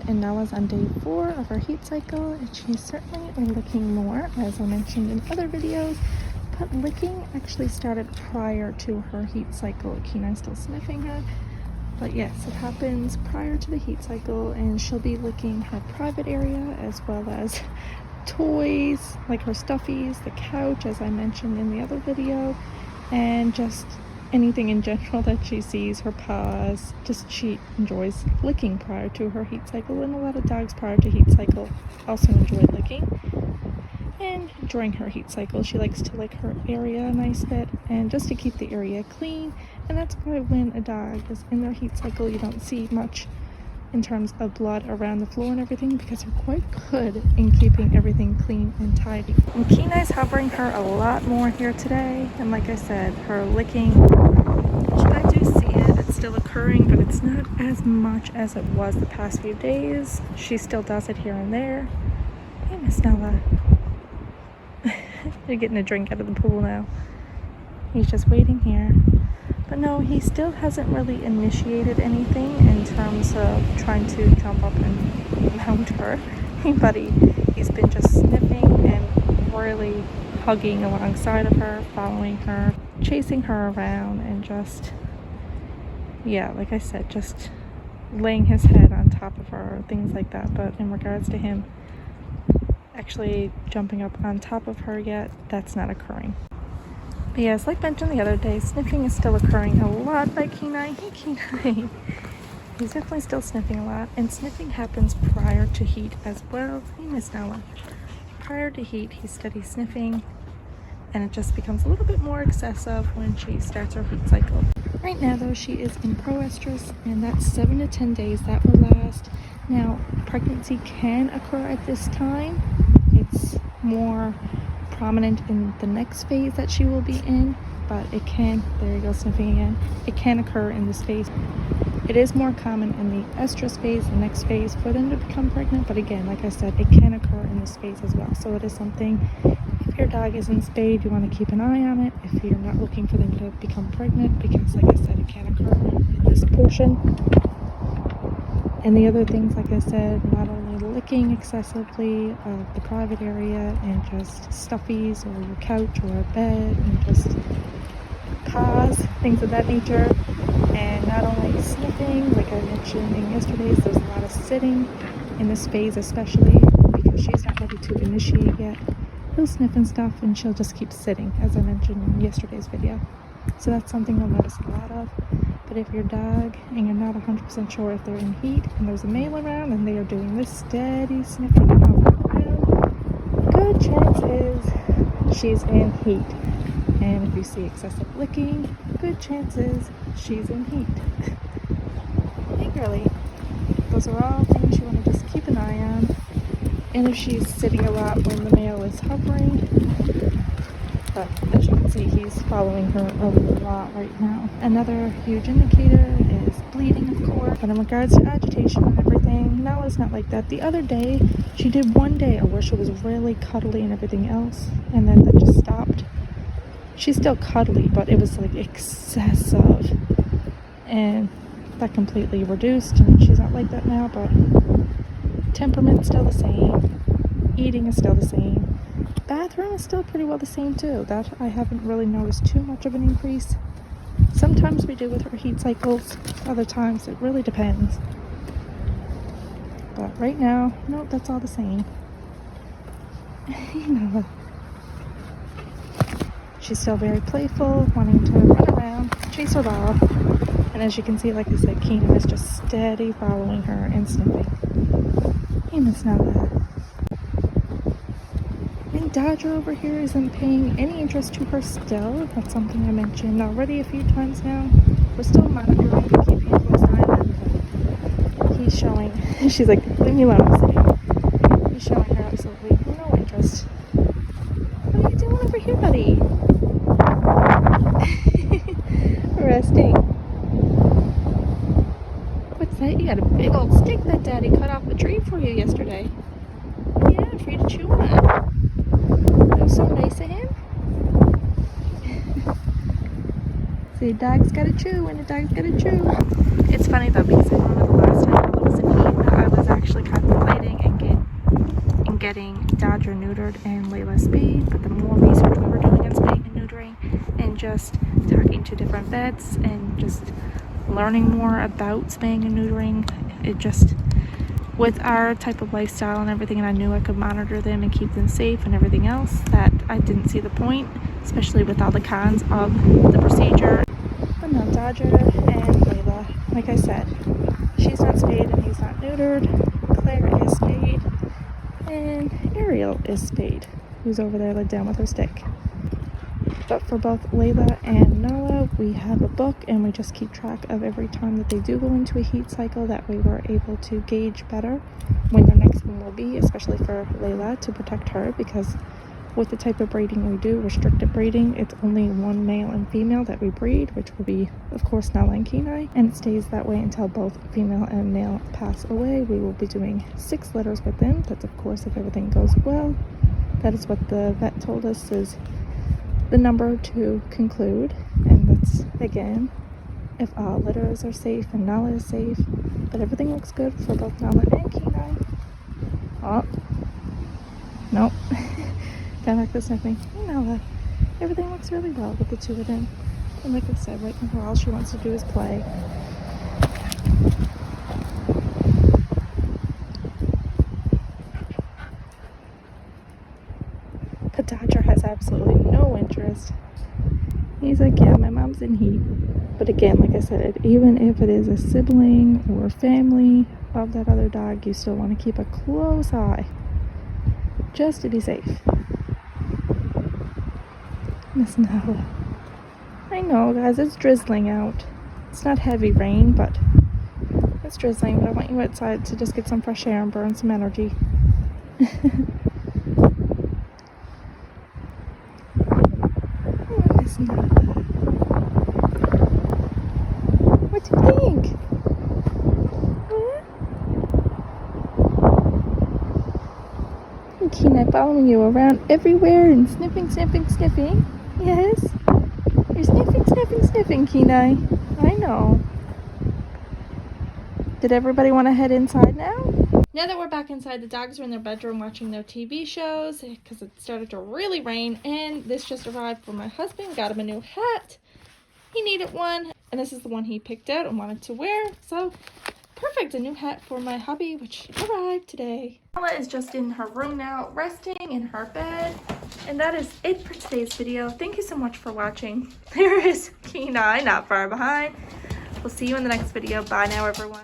and Nala's on day 4 of her heat cycle, and she's certainly licking more, as I mentioned in other videos. But licking actually started prior to her heat cycle. Kenai's still sniffing her, but yes, it happens prior to the heat cycle, and she'll be licking her private area as well as toys like her stuffies, the couch, as I mentioned in the other video, and just anything in general that she sees, her paws. Just she enjoys licking prior to her heat cycle, and a lot of dogs prior to heat cycle also enjoy licking. And during her heat cycle, she likes to lick her area a nice bit, and just to keep the area clean. And that's why when a dog is in their heat cycle, you don't see much in terms of blood around the floor and everything, because they're quite good in keeping everything clean and tidy. And Kenai's hovering her a lot more here today, and like I said, her licking, I do see it, it's still occurring, but it's not as much as it was the past few days. She still does it here and there. Hey, Miss Nala. You're getting a drink out of the pool now. He's just waiting here. But no, he still hasn't really initiated anything in terms of trying to jump up and mount her. But he's been just sniffing and really hugging alongside of her, following her, chasing her around, and just, yeah, like I said, just laying his head on top of her, things like that. But in regards to him actually jumping up on top of her yet, that's not occurring. But yes, like mentioned the other day, sniffing is still occurring a lot by Kenai. Hey, Kenai. He's definitely still sniffing a lot, and sniffing happens prior to heat as well. Hey, Miss Nala. Prior to heat, he's steady sniffing, and it just becomes a little bit more excessive when she starts her heat cycle. Right now, though, she is in pro-estrus, and that's 7 to 10 days that will last. Now, pregnancy can occur at this time. It's more prominent in the next phase that she will be in, but it can, there you go, sniffing again, it can occur in this phase. It is more common in the estrus phase, the next phase, for them to become pregnant, but again, like I said, it can occur in this phase as well. So it is something, if your dog isn't spayed, you want to keep an eye on it if you're not looking for them to become pregnant, because like I said, it can occur in this portion. And the other things, like I said, not only licking excessively of the private area and just stuffies or your couch or a bed, and just paws, things of that nature. And not only sniffing, like I mentioned in yesterday's, there's a lot of sitting in this phase, especially because she's not ready to initiate yet. He'll sniff and stuff, and she'll just keep sitting, as I mentioned in yesterday's video. So that's something you'll notice a lot of. But if your dog, and you're not 100% sure if they're in heat, and there's a male around, and they are doing this steady sniffing and hovering around, good chance is she's in heat. And if you see excessive licking, good chances she's in heat. Hey girly, those are all things you want to just keep an eye on. And if she's sitting a lot when the male is hovering, but as you can see, he's following her a lot right now. Another huge indicator is bleeding, of course. But in regards to agitation and everything, Nala's not like that. The other day, she did one day where she was really cuddly and everything else, and then that just stopped. She's still cuddly, but it was like excessive. And that completely reduced, and she's not like that now, but temperament's still the same. Eating is still the same. Bathroom is still pretty well the same too. That I haven't really noticed too much of an increase. Sometimes we do with her heat cycles, other times it really depends. But right now, no, that's all the same. You know, she's still very playful, wanting to run around, chase her ball. And as you can see, like I said, Kenai is just steady following her and sniffing. Hey, Miss Nala. And Dodger over here isn't paying any interest to her still. That's something I mentioned already a few times now. We're still monitoring and keeping a close eye on him, but he's showing, she's like, leave me alone, I'm sitting. He's showing her absolutely no interest. What are you doing over here, buddy? Resting. What's that? You got a big old stick that Daddy cut off the tree for you yesterday. Yeah, for you to chew on. That was so nice of him. See, a dog's gotta chew, and a dog's gotta chew. It's funny though, because I remember the last time I was in heat that I was actually getting Dodger neutered and Layla spayed, but the more research we were doing on spaying and neutering and just talking to different vets and just learning more about spaying and neutering, it just, with our type of lifestyle and everything, and I knew I could monitor them and keep them safe and everything else, that I didn't see the point, especially with all the cons of the procedure. But no, Dodger and Layla, like I said, she's not spayed and he's not neutered. Claire is spayed and Ariel is spayed, who's over there laid down with her stick. But for both Layla and Nala, we have a book and we just keep track of every time that they do go into a heat cycle. That way we're able to gauge better when their next one will be, especially for Layla, to protect her, because with the type of breeding we do, restricted breeding, it's only one male and female that we breed, which will be, of course, Nala and Kenai, and it stays that way until both female and male pass away. We will be doing 6 litters with them. That's, of course, if everything goes well. That is what the vet told us is the number to conclude, and that's, again, if all litters are safe and Nala is safe. But everything looks good for both Nala and Kenai. Oh, nope. Kind of like the sniffing. Nala, everything looks really well with the two of them. And like I said, right now all she wants to do is play. But Dodger has absolutely no interest. He's like, yeah, my mom's in heat. But again, like I said, even if it is a sibling or family of that other dog, you still want to keep a close eye just to be safe. Miss Nala. I know, guys, it's drizzling out. It's not heavy rain, but it's drizzling. But I want you outside to just get some fresh air and burn some energy. Oh, Miss Nala. What do you think? And Kenai following you around everywhere and sniffing, sniffing, sniffing. Yes? You're sniffing, sniffing, sniffing, Kenai. I know. Did everybody want to head inside now? Now that we're back inside, the dogs are in their bedroom watching their TV shows because it started to really rain, and this just arrived for my husband. Got him a new hat. He needed one, and this is the one he picked out and wanted to wear. So, perfect. A new hat for my hubby, which arrived today. Nala is just in her room now, resting in her bed. And that is it for today's video. Thank you so much for watching. There is Kenai, not far behind. We'll see you in the next video. Bye now, everyone.